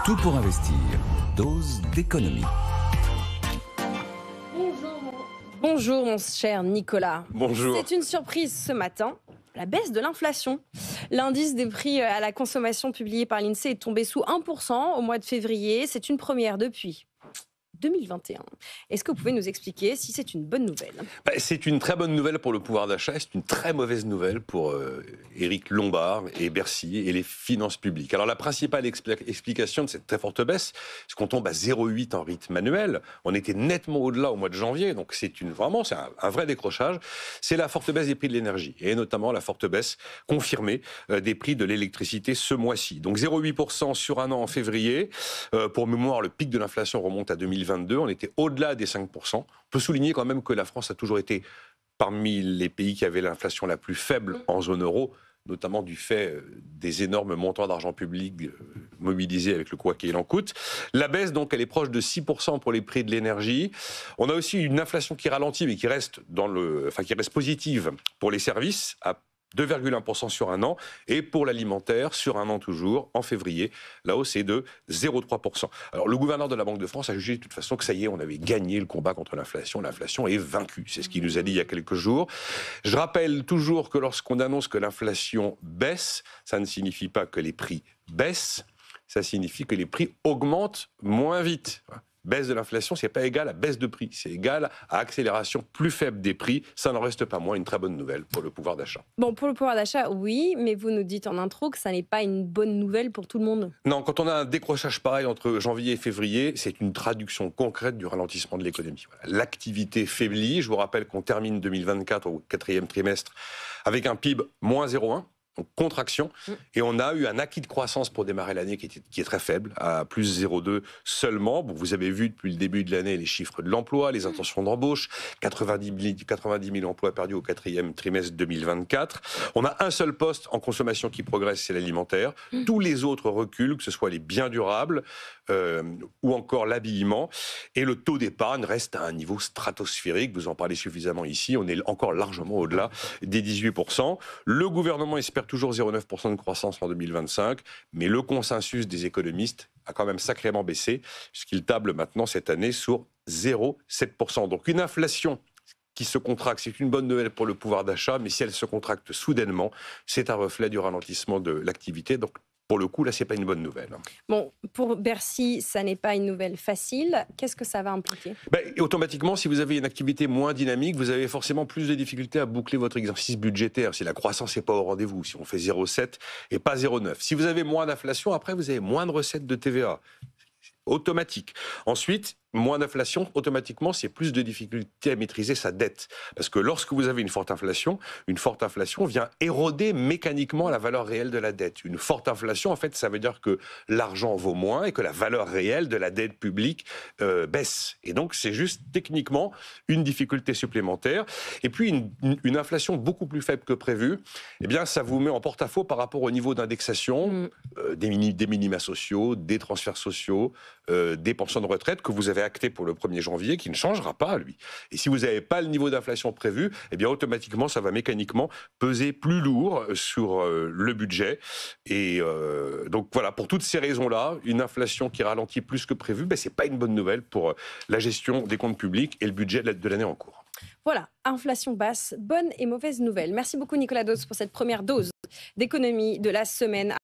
Tout pour investir. Dose d'économie. Bonjour mon cher Nicolas. Bonjour. C'est une surprise ce matin, la baisse de l'inflation. L'indice des prix à la consommation publié par l'INSEE est tombé sous 1% au mois de février. C'est une première depuis 2021. Est-ce que vous pouvez nous expliquer si c'est une bonne nouvelle ? C'est une très bonne nouvelle pour le pouvoir d'achat et c'est une très mauvaise nouvelle pour Éric Lombard et Bercy et les finances publiques. Alors la principale explication de cette très forte baisse, c'est qu'on tombe à 0,8 en rythme annuel. On était nettement au-delà au mois de janvier, donc c'est un vrai décrochage. C'est la forte baisse des prix de l'énergie et notamment la forte baisse confirmée des prix de l'électricité ce mois-ci. Donc 0,8% sur un an en février. Pour mémoire, le pic de l'inflation remonte à 2022, on était au-delà des 5%. On peut souligner quand même que la France a toujours été parmi les pays qui avaient l'inflation la plus faible en zone euro, notamment du fait des énormes montants d'argent public mobilisés avec le quoi qu'il en coûte. La baisse, donc, elle est proche de 6% pour les prix de l'énergie. On a aussi une inflation qui ralentit, mais qui reste positive pour les services, à 2,1% sur un an, et pour l'alimentaire, sur un an toujours, en février, la hausse est de 0,3%. Alors, le gouverneur de la Banque de France a jugé de toute façon que ça y est, on avait gagné le combat contre l'inflation. L'inflation est vaincue, c'est ce qu'il nous a dit il y a quelques jours. Je rappelle toujours que lorsqu'on annonce que l'inflation baisse, ça ne signifie pas que les prix baissent, ça signifie que les prix augmentent moins vite. Baisse de l'inflation, ce n'est pas égal à baisse de prix, c'est égal à accélération plus faible des prix. Ça n'en reste pas moins une très bonne nouvelle pour le pouvoir d'achat. Bon, pour le pouvoir d'achat, oui, mais vous nous dites en intro que ça n'est pas une bonne nouvelle pour tout le monde. Non, quand on a un décrochage pareil entre janvier et février, c'est une traduction concrète du ralentissement de l'économie. Voilà. L'activité faiblit. Je vous rappelle qu'on termine 2024 au quatrième trimestre avec un PIB moins 0,1. Donc contraction, et on a eu un acquis de croissance pour démarrer l'année qui est très faible, à plus 0,2 seulement. Bon, vous avez vu depuis le début de l'année les chiffres de l'emploi, les intentions d'embauche, 90 000 emplois perdus au quatrième trimestre 2024. On a un seul poste en consommation qui progresse, c'est l'alimentaire. Tous les autres reculent, que ce soit les biens durables ou encore l'habillement. Et le taux d'épargne reste à un niveau stratosphérique, vous en parlez suffisamment ici, on est encore largement au-delà des 18%. Le gouvernement espère toujours 0,9% de croissance en 2025, mais le consensus des économistes a quand même sacrément baissé, puisqu'il table maintenant cette année sur 0,7%. Donc une inflation qui se contracte, c'est une bonne nouvelle pour le pouvoir d'achat, mais si elle se contracte soudainement, c'est un reflet du ralentissement de l'activité. Donc pour le coup, là, ce n'est pas une bonne nouvelle. Bon, pour Bercy, ça n'est pas une nouvelle facile. Qu'est-ce que ça va impliquer ? Automatiquement, si vous avez une activité moins dynamique, vous avez forcément plus de difficultés à boucler votre exercice budgétaire. Si la croissance n'est pas au rendez-vous, si on fait 0,7 et pas 0,9. Si vous avez moins d'inflation, après, vous avez moins de recettes de TVA. Automatique. Ensuite, moins d'inflation, automatiquement, c'est plus de difficultés à maîtriser sa dette. Parce que lorsque vous avez une forte inflation vient éroder mécaniquement la valeur réelle de la dette. Une forte inflation, en fait, ça veut dire que l'argent vaut moins et que la valeur réelle de la dette publique baisse. Et donc, c'est juste techniquement une difficulté supplémentaire. Et puis, une inflation beaucoup plus faible que prévu, eh bien, ça vous met en porte-à-faux par rapport au niveau d'indexation des minima sociaux, des transferts sociaux, des pensions de retraite que vous avez acté pour le 1er janvier, qui ne changera pas, lui. Et si vous n'avez pas le niveau d'inflation prévu, eh bien, automatiquement, ça va mécaniquement peser plus lourd sur le budget. Et donc, voilà, pour toutes ces raisons-là, une inflation qui ralentit plus que prévu, ce n'est pas une bonne nouvelle pour la gestion des comptes publics et le budget de l'année en cours. Voilà, inflation basse, bonne et mauvaise nouvelle. Merci beaucoup Nicolas Dose pour cette première dose d'économie de la semaine.